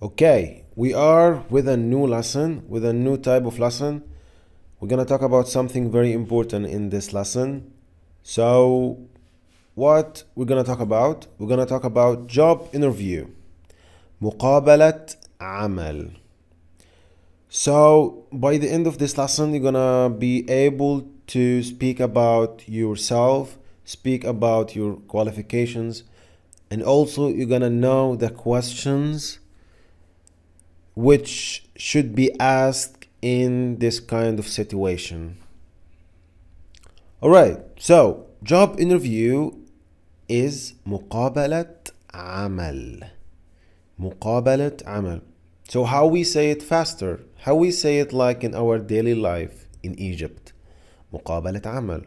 Okay, we are with a new lesson, with a new type of lesson. We're gonna talk about something very important in this lesson. So, what we're gonna talk about? We're gonna talk about job interview. مقابلة عمل. So, by the end of this lesson, you're gonna be able to speak about yourself, speak about your qualifications, and also you're gonna know the questions which should be asked in this kind of situation. Alright, so job interview is مقابلة عمل. مقابلة عمل. So how we say it faster? How we say it like in our daily life in Egypt? مقابلة عمل.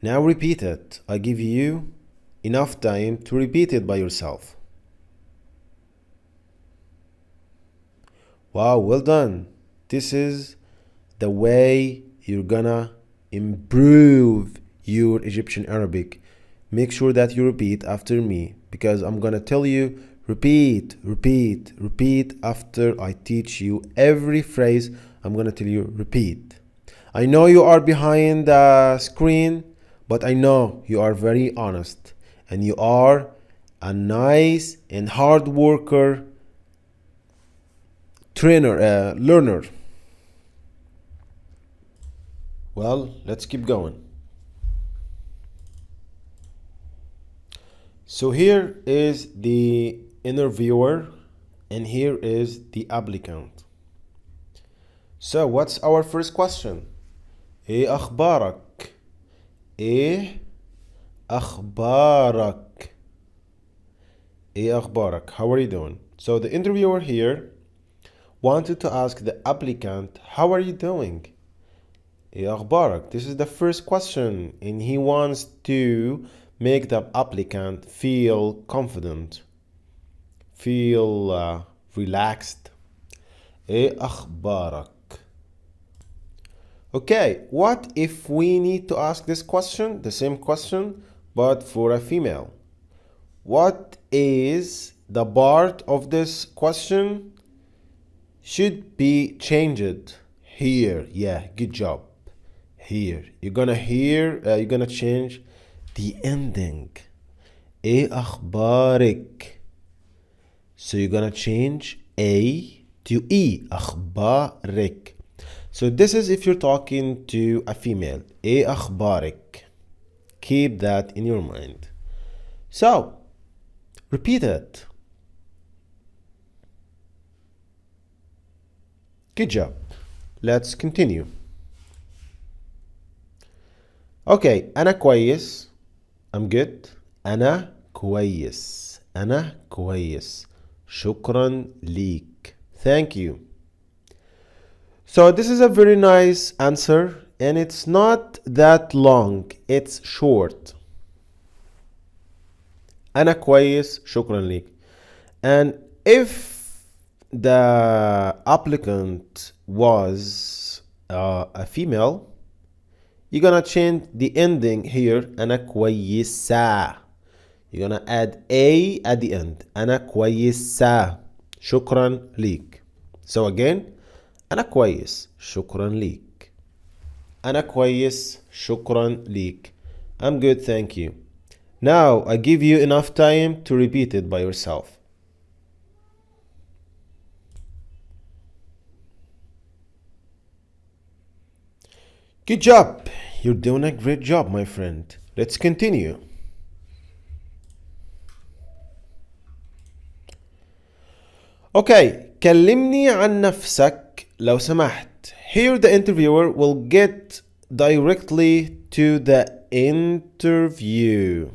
Now repeat it. I give you enough time to repeat it by yourself. Wow, well done. This is the way you're gonna improve your Egyptian Arabic. Make sure that you repeat after me because I'm gonna tell you repeat, repeat, repeat after I teach you every phrase. I'm gonna tell you repeat. I know you are behind the screen, but I know you are very honest and you are a nice and hard worker learner. Well, let's keep going. So here is the interviewer and here is the applicant. So what's our first question? ايه اخبارك؟ ايه اخبارك؟ ايه اخبارك? How are you doing? So the interviewer here wanted to ask the applicant, how are you doing? ايه اخبارك? This is the first question and he wants to make the applicant feel confident, feel relaxed. ايه اخبارك? Okay, what if we need to ask this question, the same question, but for a female? What is the part of this question should be changed here? Yeah, good job. Here, you're gonna change the ending. ايه اخبارك? So you're gonna change A to E. أخبارك. So this is if you're talking to a female. ايه أخبارك? Keep that in your mind. So, repeat it. Good job. Let's continue. Okay, أنا كويس. I'm good. أنا كويس. أنا كويس. شكرا ليك. Thank you. So this is a very nice answer and it's not that long. It's short. أنا كويس. شكرا ليك. And if the applicant was a female, you're gonna change the ending here. أنا كويسة. You're gonna add A at the end. أنا كويسة. شكرا ليك. So again, أنا كويس. شكرا ليك. أنا كويس. شكرا ليك. I'm good, thank you. Now, I give you enough time to repeat it by yourself. Good job. You're doing a great job, my friend. Let's continue. Okay, كلمني عن نفسك لو سمحت. Here the interviewer will get directly to the interview.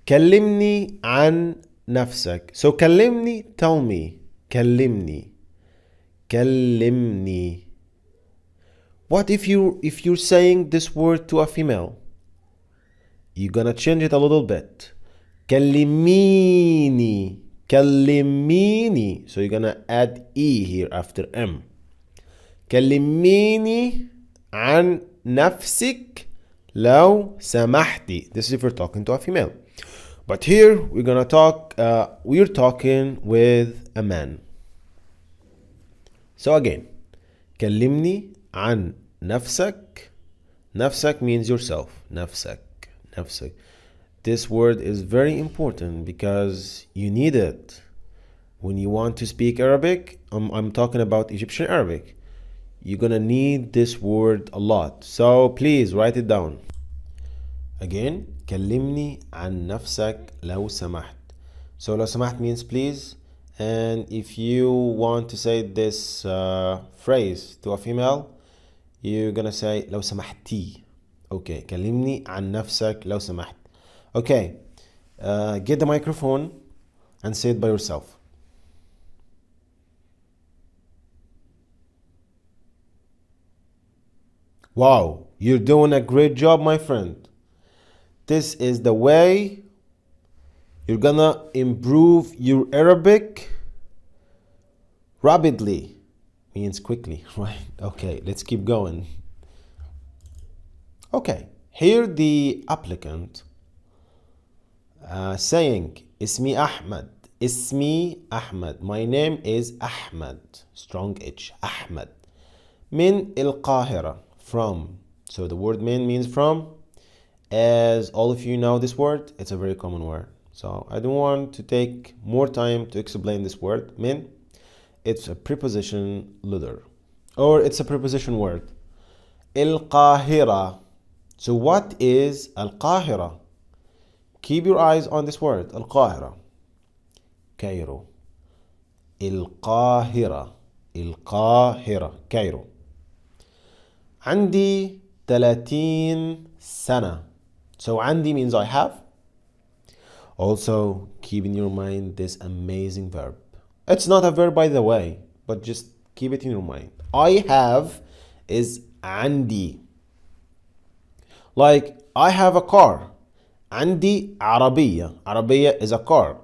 كلمني عن نفسك. So كلمني, tell me. كلمني. كلمني. What if you're saying this word to a female? You're gonna change it a little bit. كلميني. كلميني. So you're gonna add E here after M. كلميني عن نفسك لو سمحتي. This is if you're talking to a female. But here we're talking with a man. So again, كلمني عن نفسك. نفسك means yourself. نفسك. This word is very important because you need it when you want to speak Arabic. I'm talking about Egyptian Arabic. You're gonna need this word a lot. So please write it down. Again, كلمني عن نفسك لو سمحت. So لو سمحت means please. And if you want to say this phrase to a female, you're gonna say لو سمحتي. Okay, كلمني عن نفسك لو سمحت. Okay, get the microphone and say it by yourself. Wow, you're doing a great job, my friend. This is the way you're gonna improve your Arabic rapidly. Means quickly, right? Okay, let's keep going. Okay, here the applicant saying اسمي أحمد. اسمي أحمد. My name is Ahmad. Strong H. Ahmad. من القاهرة. From. So the word min means from. As all of you know this word, it's a very common word. So I don't want to take more time to explain this word. Min. It's a preposition letter. Or it's a preposition word. القاهرة. So what is القاهرة? Keep your eyes on this word. القاهرة. Cairo. القاهرة. القاهرة. Cairo. عندي 30 سنة. So عندي means I have. Also keep in your mind this amazing verb. It's not a verb by the way, but just keep it in your mind. I have is عندي. Like I have a car. عندي عربية. عربية is a car.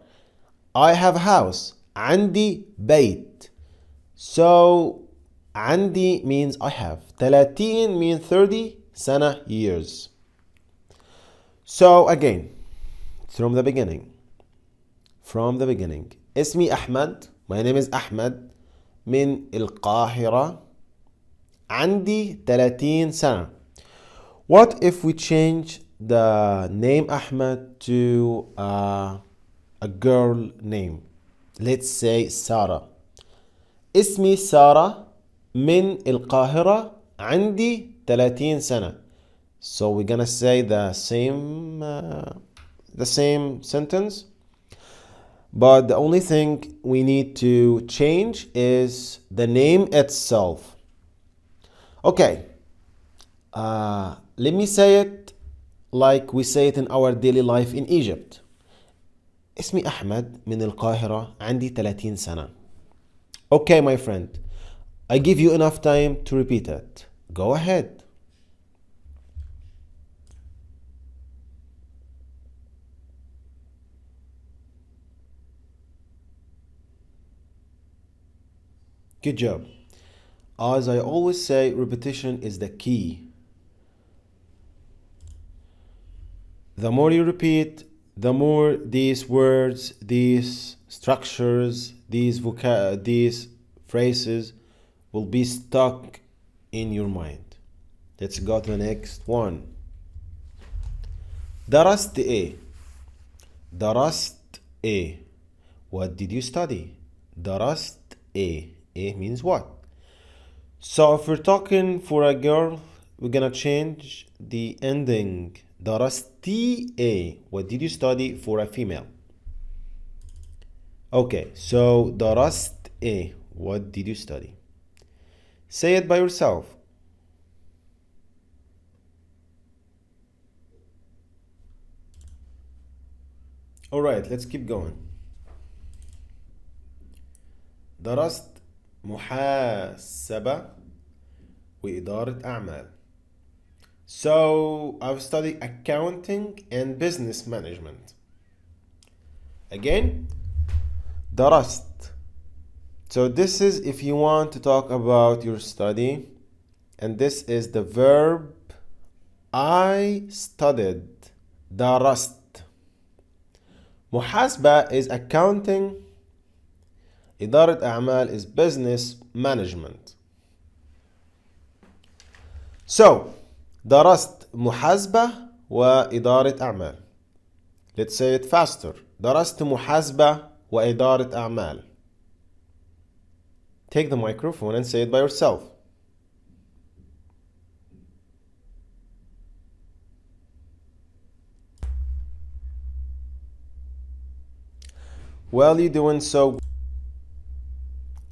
I have a house. عندي بيت. So عندي means I have. 30 means 30 سنة years. So again, from the beginning. اسمي أحمد. My name is Ahmed. من القاهرة. عندي 30 سنة. What if we change the name Ahmed to a girl name? Let's say Sarah. اسمي سارة من القاهرة. عندي 30 سنة. So we're gonna say the same sentence, but the only thing we need to change is the name itself. Okay, let me say it like we say it in our daily life in Egypt. اسمي أحمد من القاهرة. عندي 30 سنة. Okay, my friend, I give you enough time to repeat it. Go ahead. Good job. As I always say, repetition is the key. The more you repeat, the more these words, these structures, these phrases will be stuck in your mind. Let's go to the next one. درست إيه؟ درست إيه? What did you study? درست إيه? إيه means what? So if we're talking for a girl, we're gonna change the ending. درستي إيه? What did you study for a female? Okay, so درست إيه? What did you study? Say it by yourself. Alright, let's keep going. درست محاسبة وإدارة أعمال. So I've studied accounting and business management. Again, درست. So this is if you want to talk about your study, and this is the verb I studied. درست. محاسبة is accounting. إدارة أعمال is business management. So درست محاسبة وإدارة أعمال. Let's say it faster. درست محاسبة وإدارة أعمال. Take the microphone and say it by yourself. Well, you're doing so.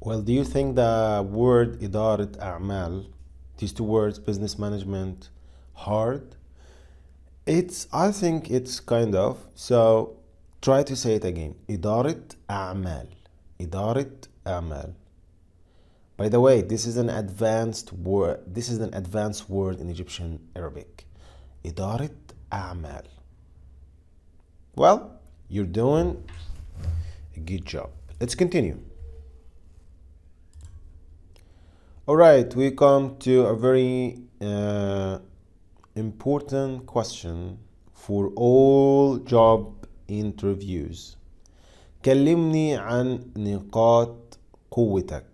Well, do you think the word إدارة أعمال, these two words, business management, hard? I think it's kind of. So try to say it again. إدارة أعمال. إدارة أعمال. By the way, this is an advanced word. This is an advanced word in Egyptian Arabic. إدارة أعمال. Well, you're doing a good job. Let's continue. All right, we come to a very important question for all job interviews. كلمني عن نقاط قوتك.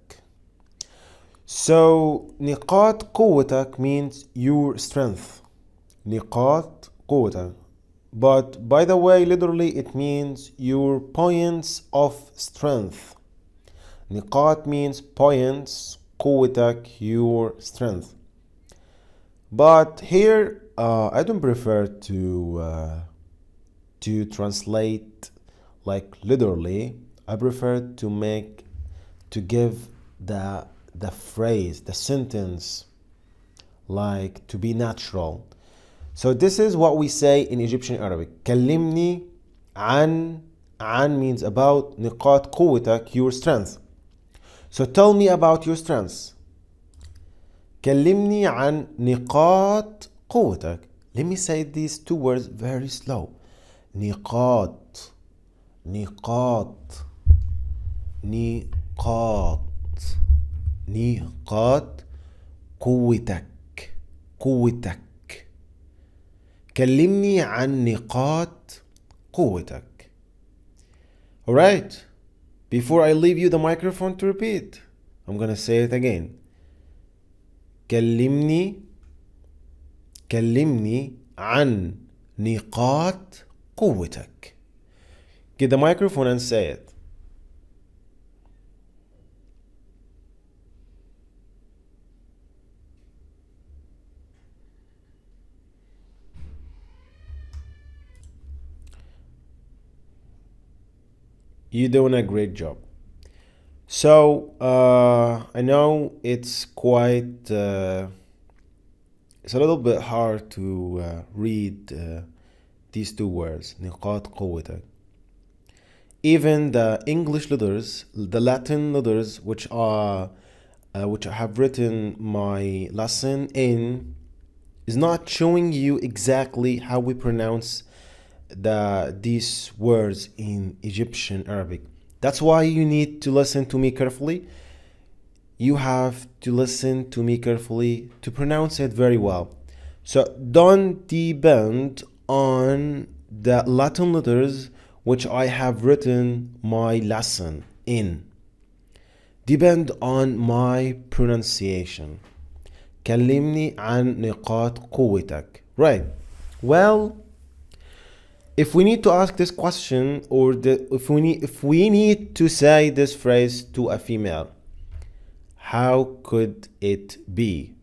So نقاط قوتك means your strength. نقاط قوتك. But by the way, literally it means your points of strength. نقاط means points. قوتك, your strength. But here I don't prefer to translate like literally. I prefer to give the phrase, the sentence, like to be natural. So this is what we say in Egyptian Arabic. كلمني عن means about. نقاط قوتك, your strength. So tell me about your strengths. كلمني عن نقاط قوتك. Let me say these two words very slow. نقاط نقاط نقاط نقاط قوتك قوتك. كلمني عن نقاط قوتك. Alright. Before I leave you the microphone to repeat, I'm gonna say it again. كلمني عن نقاط قوتك. Get the microphone and say it. You're doing a great job. So I know it's quite it's a little bit hard to read these two words, نقاط قوتك. Even the English letters, the Latin letters, which I have written my lesson in, is not showing you exactly how we pronounce these words in Egyptian Arabic. That's why you need to listen to me carefully. You have to listen to me carefully to pronounce it very well. So don't depend on the Latin letters which I have written my lesson in. Depend on my pronunciation. كلمني عن نقاط قوتك. Right. Well, if we need to ask this question, or if we need to say this phrase to a female, how could it be?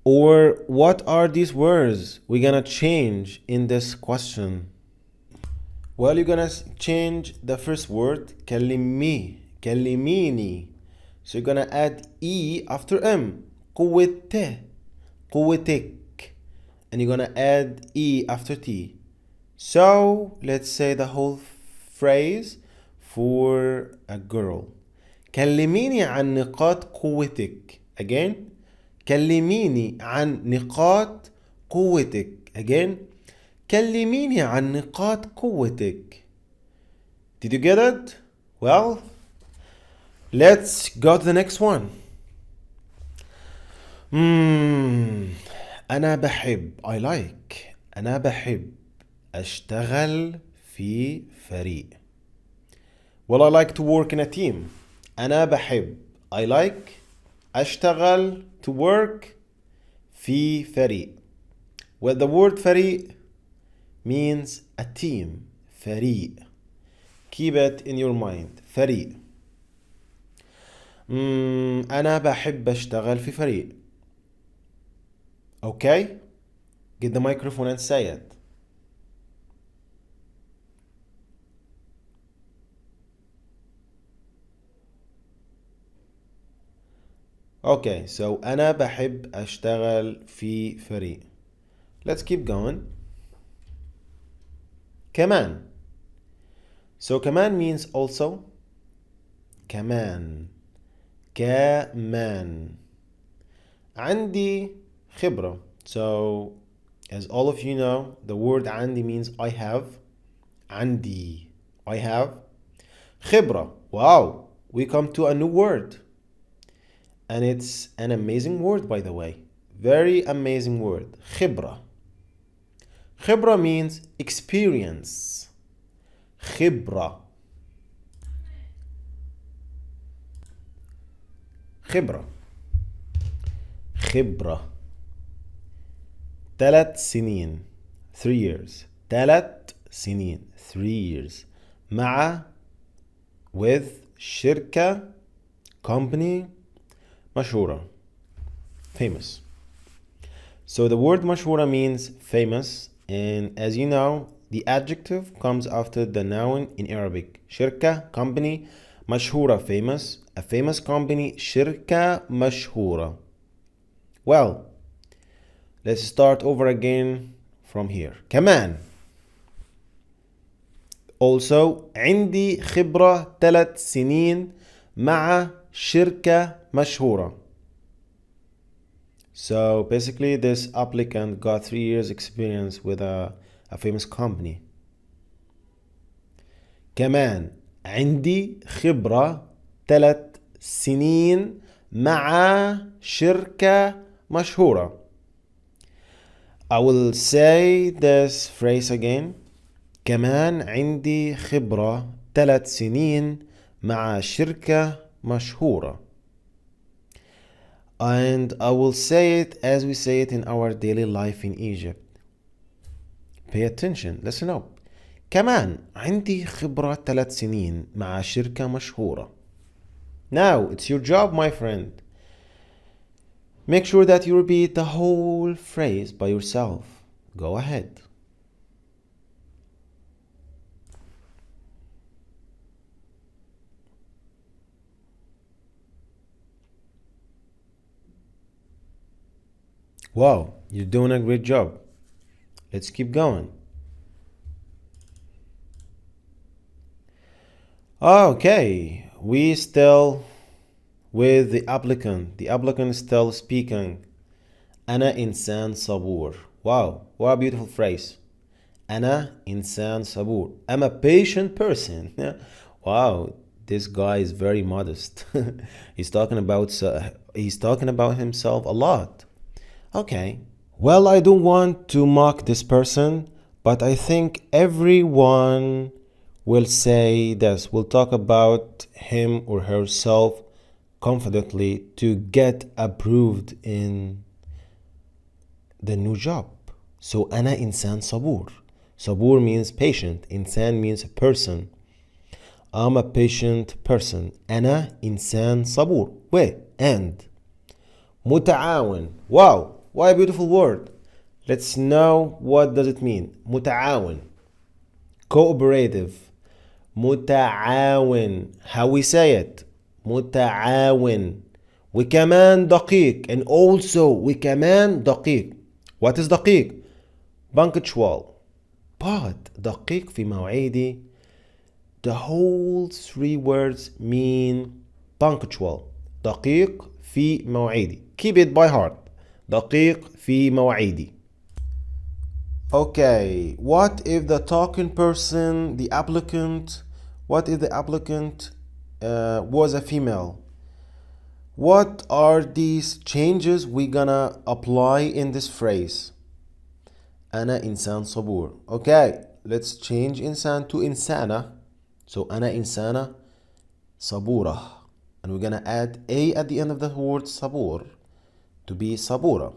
Or what are these words we're gonna change in this question? Well, you're gonna change the first word, كلمي, كلميني. So you're gonna add E after M. قوته, قوتك. And you're gonna add E after T. So let's say the whole phrase for a girl. كلميني عن نقاط قوتك. Again. كلميني عن نقاط قوتك. Again. كلميني عن نقاط قوتك. Did you get it? Well, let's go to the next one. أنا بحب. I like. أنا بحب. أشتغل في فريق. Well, I like to work in a team. أنا بحب. I like أشتغل to work في فريق. Well, the word فريق means a team. فريق. Keep it in your mind. فريق. أنا بحب أشتغل في فريق. Okay? Get the microphone and say it. Okay, so أنا بحب أشتغل في فريق. Let's keep going. كمان. So كمان means also. كمان. كمان. عندي خبرة. So as all of you know, the word عندي means I have. عندي. I have. خبرة. Wow, we come to a new word. And it's an amazing word, by the way. Very amazing word. خبرة. خبرة means experience. خبرة. خبرة. خبرة. 3 سنين. 3 years. 3 سنين. 3 years. مع with شركة company مشهورة. Famous. So the word مشهورة means famous, and as you know, the adjective comes after the noun in Arabic. شركة company مشهورة famous. A famous company شركة مشهورة. Well, let's start over again from here. كمان. Also عندي خبرة 3 سنين مع شركة مشهورة. So basically this applicant got 3 years experience with a famous company. كمان عندي خبرة 3 سنين مع شركة مشهورة. I will say this phrase again. كمان عندي خبرة 3 سنين مع شركة مشهورة. And I will say it as we say it in our daily life in Egypt. Pay attention, listen up. كمان عندي خبرة 3 سنين مع شركة مشهورة. Now, it's your job, my friend. Make sure that you repeat the whole phrase by yourself. Go ahead. Wow, you're doing a great job. Let's keep going. Okay, we still with the applicant. The applicant is still speaking. أنا إنسان صبور. Wow, what a beautiful phrase. أنا إنسان صبور. I'm a patient person. Wow, this guy is very modest. he's talking about himself a lot. Okay. Well, I don't want to mock this person, but I think everyone will say this, will talk about him or herself confidently to get approved in the new job. So أنا إنسان صبور. صبور means patient. إنسان means a person. I'm a patient person. أنا إنسان صبور. Wait, and متعاون. Wow, what a beautiful word. Let's know what does it mean. متعاون. Cooperative. متعاون. How we say it. متعاون. وكمان دقيق. And also وكمان دقيق. What is دقيق? Punctual. But دقيق في مواعيدي. The whole 3 words mean punctual. دقيق في مواعيدي. Keep it by heart. دقيق في مواعيدي. Okay, what if the talking person, the applicant, what if the applicant was a female? What are these changes we gonna apply in this phrase? أنا إنسان صبور. Okay, let's change إنسان to إنسانة. So أنا إنسانة صبورة. And we're gonna add a at the end of the word صبور to be صبورة.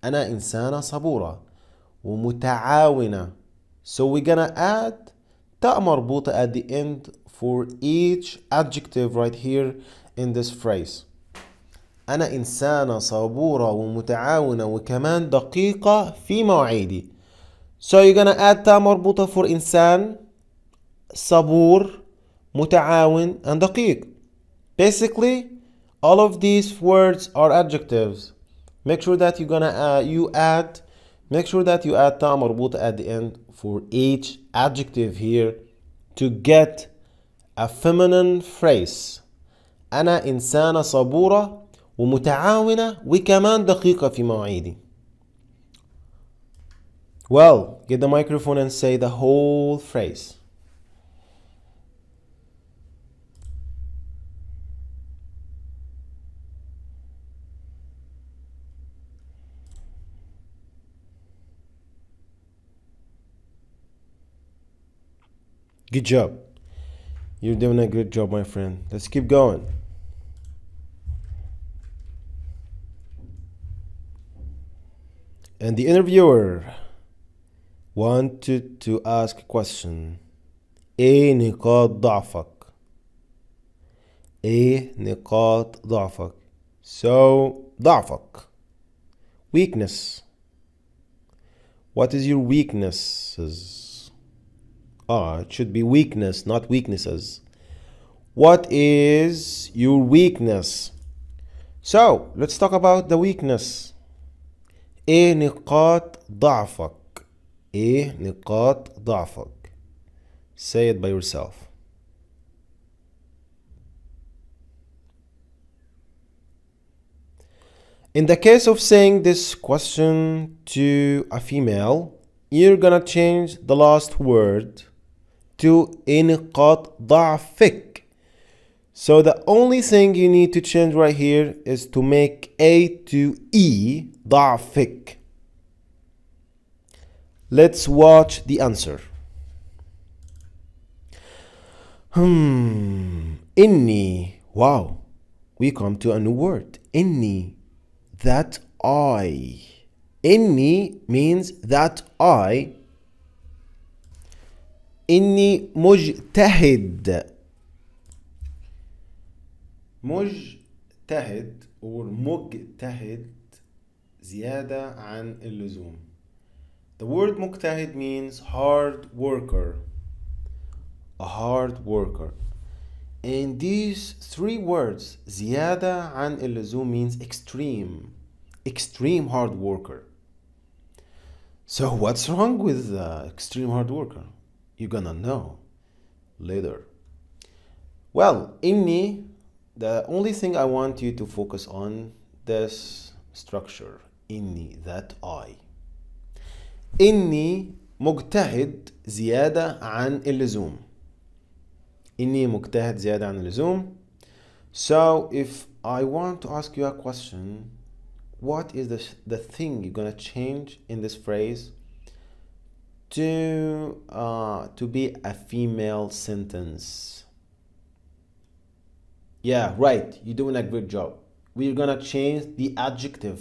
أنا إنسانة صبورة ومتعاونة. So we're gonna add تاء مربوطة at the end for each adjective right here in this phrase. أنا إنسانة صبورة ومتعاونة وكمان دقيقة في مواعيدي. So you're gonna add تاء مربوطة for إنسان صبور متعاون and دقيق. Basically, all of these words are adjectives. Make sure that you're gonna make sure that you add تاء مربوطة at the end for each adjective here to get a feminine phrase. أنا إنسانة صبورة ومتعاونة وكمان دقيقة في مواعيدي. Well, get the microphone and say the whole phrase. Good job. You're doing a good job, my friend. Let's keep going. And the interviewer wanted to ask a question. ايه نقاط ضعفك؟ ايه نقاط ضعفك؟ So ضعفك, weakness. What is your weaknesses? It should be weakness, not weaknesses. What is your weakness? So let's talk about the weakness. ايه نقاط ضعفك؟ ايه نقاط ضعفك؟ Say it by yourself. In the case of saying this question to a female, you're gonna change the last word to إيه نقاط ضعفك. So the only thing you need to change right here is to make A to E, ضعفك. Let's watch the answer. إني. Wow, we come to a new word. إني, that I. إني means that I. إني مجتهد. مجتهد or مجتهد زيادة عن اللزوم. The word مجتهد means hard worker. A hard worker. And these three words زيادة عن اللزوم means extreme. Extreme hard worker. So what's wrong with extreme hard worker? You're gonna know later. Well, إني, the only thing I want you to focus on this structure. إني, that I. إني مجتهد زيادة عن اللزوم. إني مجتهد زيادة عن اللزوم. So if I want to ask you a question, what is the thing you're gonna change in this phrase to be a female sentence? Yeah, right. You're doing a good job. We're gonna change the adjective.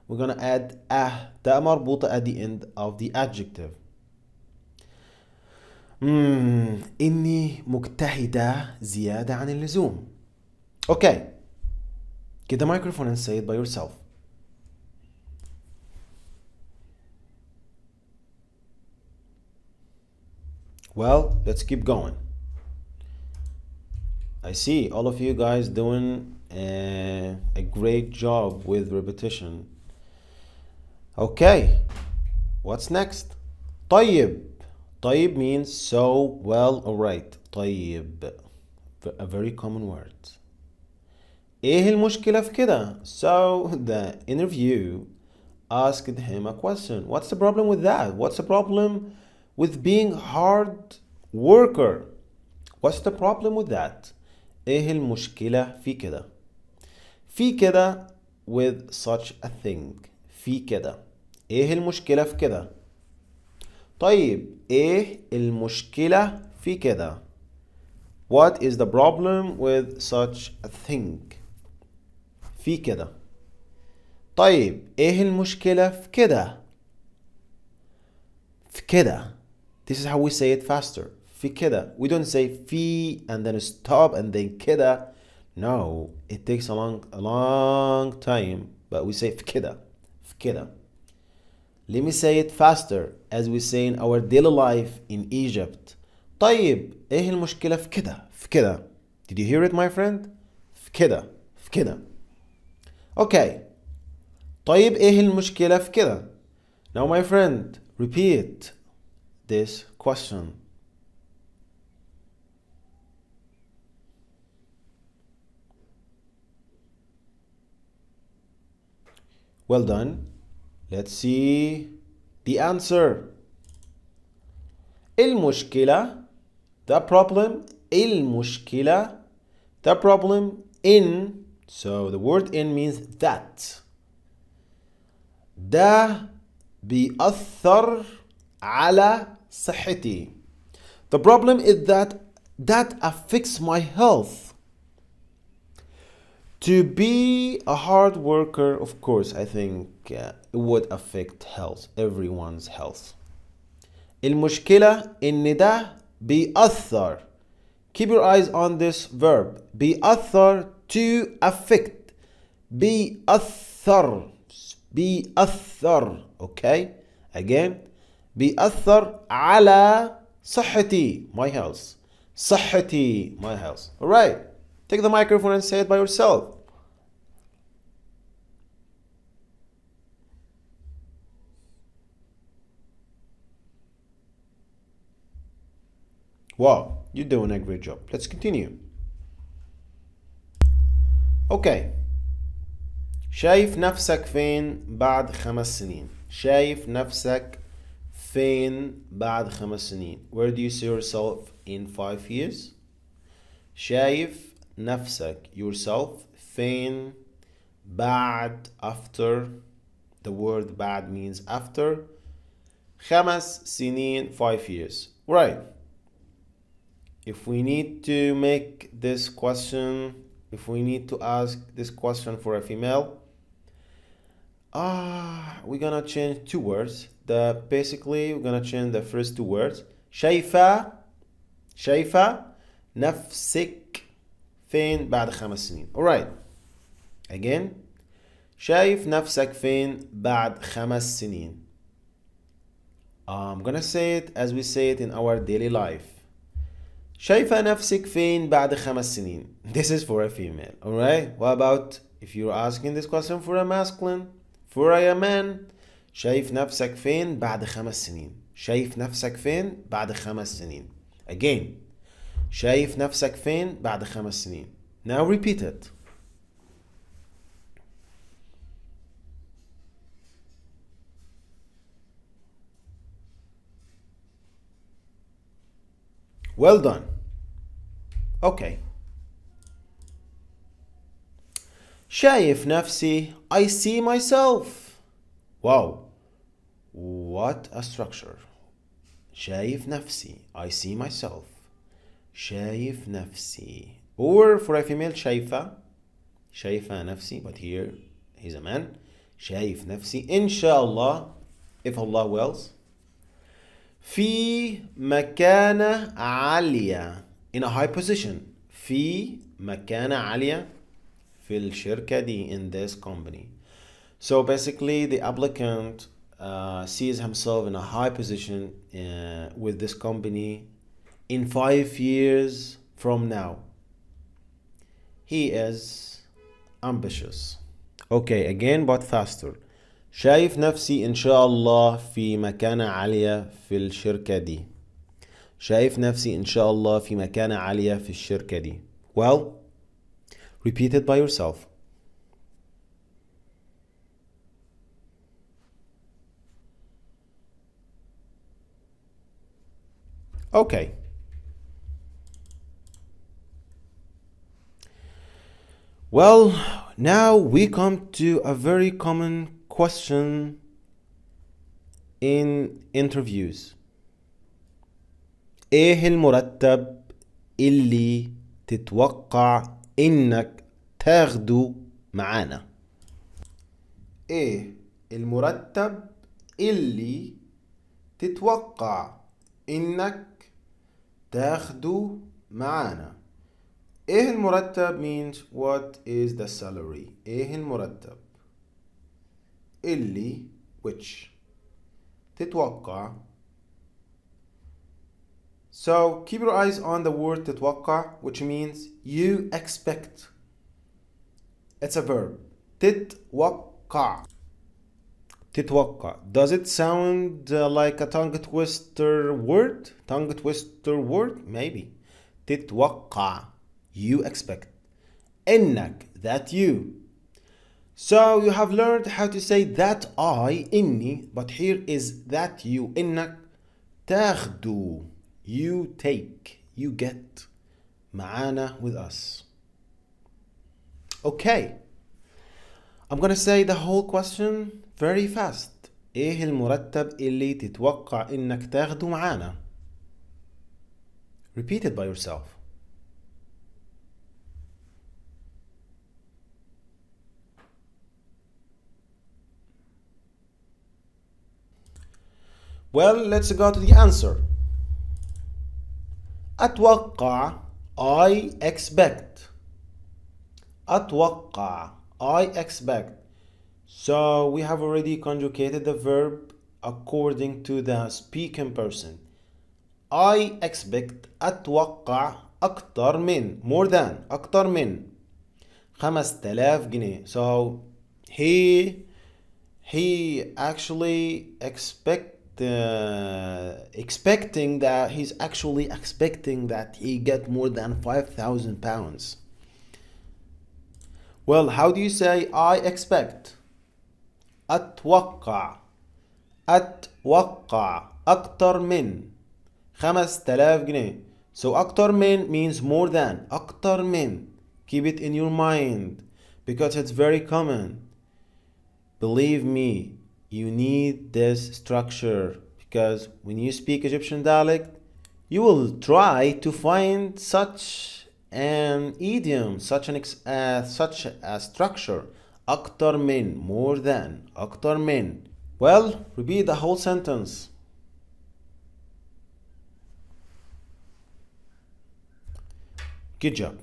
We're gonna add تاء مربوطة at the end of the adjective. إني مجتهدة زيادة عن اللزوم. Okay. Get the microphone and say it by yourself. Well, let's keep going. I see all of you guys doing a great job with repetition. Okay, what's next? طيب. طيب means so, well, alright. طيب, a very common word. ايه المشكلة في كده? So the interview asked him a question. What's the problem with that? What's the problem with being hard worker? What's the problem with that? ايه المشكلة في كده؟ في كده with such a thing. في كده. ايه المشكلة في كده؟ طيب ايه المشكلة في كده؟ What is the problem with such a thing؟ في كده. طيب ايه المشكلة في كده؟ في كده. This is how we say it faster. في كده. We don't say في and then stop and then كده. No, it takes a long time, but we say في كده. في كده. Let me say it faster as we say in our daily life in Egypt. طيب ايه المشكلة في كده؟ في كده. Did you hear it, my friend? في كده. في كده. Okay. طيب ايه المشكلة في كده؟ Now my friend, repeat this question. Well done. Let's see the answer. المشكلة, the problem, المشكلة, the problem in, so the word in means that. ده بيأثر على صحتي. The problem is that affects my health. To be a hard worker, of course, I think it would affect health, everyone's health. المشكلة إن ده بيأثر. Keep your eyes on this verb. بيأثر, to affect. بيأثر. بيأثر. Okay? Again. بيأثر على صحتي. My health. صحتي. My health. Alright. Take the microphone and say it by yourself. Wow, you're doing a great job. Let's continue. Okay. شايف نفسك فين بعد 5 سنين؟ شايف نفسك فين بعد 5 سنين؟ Where do you see yourself in 5 years? شايف نفسك yourself فين بعد after. The word بعد means after. 5 سنين 5 years. Right. If we need to make this question, if we need to ask this question for a female, we're gonna change 2 words. Basically we're gonna change the first 2 words. شايفة نفسك فين بعد 5 سنين. Alright. Again. شايف نفسك فين بعد 5 سنين. I'm gonna say it as we say it in our daily life. شايفة نفسك فين بعد 5 سنين. This is for a female. Alright. What about if you're asking this question for a masculine? For a man. شايف نفسك فين بعد 5 سنين. شايف نفسك فين بعد 5 سنين. Again. شايف نفسك فين بعد 5 سنين. Now repeat it. Well done. Okay. شايف نفسي. I see myself. Wow. What a structure. شايف نفسي. I see myself. شايف نفسي. Or for a female شايفة نفسي, but here he's a man. شايف نفسي إن شاء الله, if Allah wills, في مكانة عالية, in a high position. في مكانة عالية في الشركة دي, in this company. So basically the applicant sees himself in a high position with this company in 5 years from now. He is ambitious. Okay, again but faster. شايف نفسي إن شاء الله في مكانة عالية في الشركة دي. شايف نفسي إن شاء الله في مكانة عالية في الشركة دي. Well, repeat it by yourself. Okay. Well, now we come to a very common question in interviews. ايه المرتب اللي تتوقع انك تاخده معانا؟ ايه المرتب اللي تتوقع انك تاخده معانا؟ ايه المرتب means what is the salary. ايه المرتب اللي which تتوقع. So keep your eyes on the word تتوقع, which means you expect. It's a verb. تتوقع. تتوقع. Does it sound like a tongue twister word? Tongue twister word? Maybe. تتوقع. You expect. إنك, that you. So you have learned how to say that I, إني, but here is that you, إنك. تاخدوا. You take. You get. معانا with us. Okay. I'm gonna say the whole question very fast. ايه المرتب اللي تتوقع انك تاخده معانا؟ Repeat it by yourself. Well, let's go to the answer. أتوقع. I expect. أتوقع. I expect. So we have already conjugated the verb according to the speaking person. I expect. أتوقع أكتر من, more than, أكتر من 5000 جنيه. So he actually expecting that he's actually expecting that he get more than 5,000 pounds. Well, how do you say I expect? أتوقع. أتوقع أكتر من 5000 جنيه. So أكتر من means more than. أكتر من. Keep it in your mind because it's very common. Believe me, you need this structure because when you speak Egyptian dialect, you will try to find such an idiom, such a structure. أكتر من, more than, أكتر من. Well, repeat the whole sentence. Good job.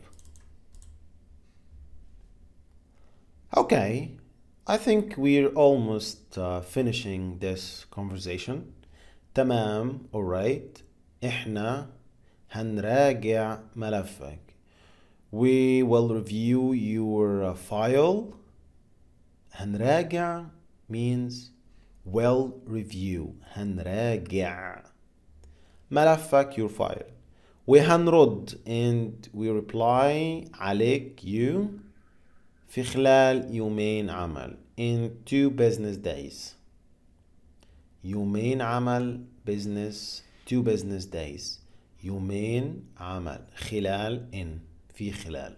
Okay, I think we're almost finishing this conversation. تمام, alright. إحنا هنراجع ملفك. We will review your file. هنراجع means will review. هنراجع ملفك, your file. وهنرد and we reply عليك, you, في خلال يومين عمل, in 2 business days. يومين عمل, business, 2 business days. يومين عمل, خلال, in, في خلال.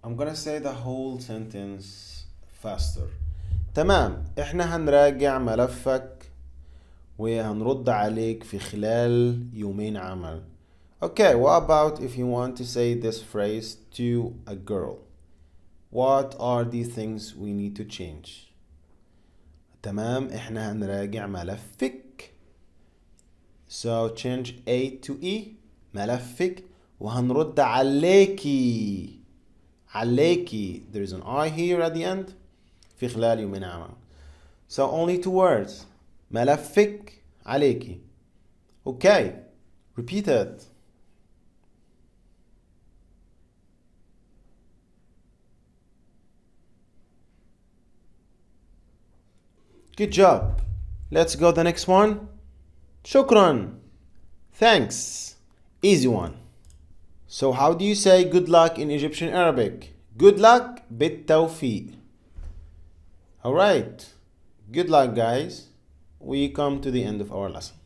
I'm gonna say the whole sentence faster. تمام, احنا هنراجع ملفك وهنرد عليك في خلال يومين عمل. Okay, what about if you want to say this phrase to a girl? What are the things we need to change? تمام, احنا هنراجع ملفك. So change A to E. ملفك. وهنرد عليكي. عليكي. There is an I here at the end. في خلال يومين عمل. So only 2 words. ملفك. عليكي. Okay. Repeat it. Good job. Let's go the next one. شكرا. Thanks. Easy one. So how do you say good luck in Egyptian Arabic? Good luck بالتوفيق. Alright. Good luck, guys. We come to the end of our lesson.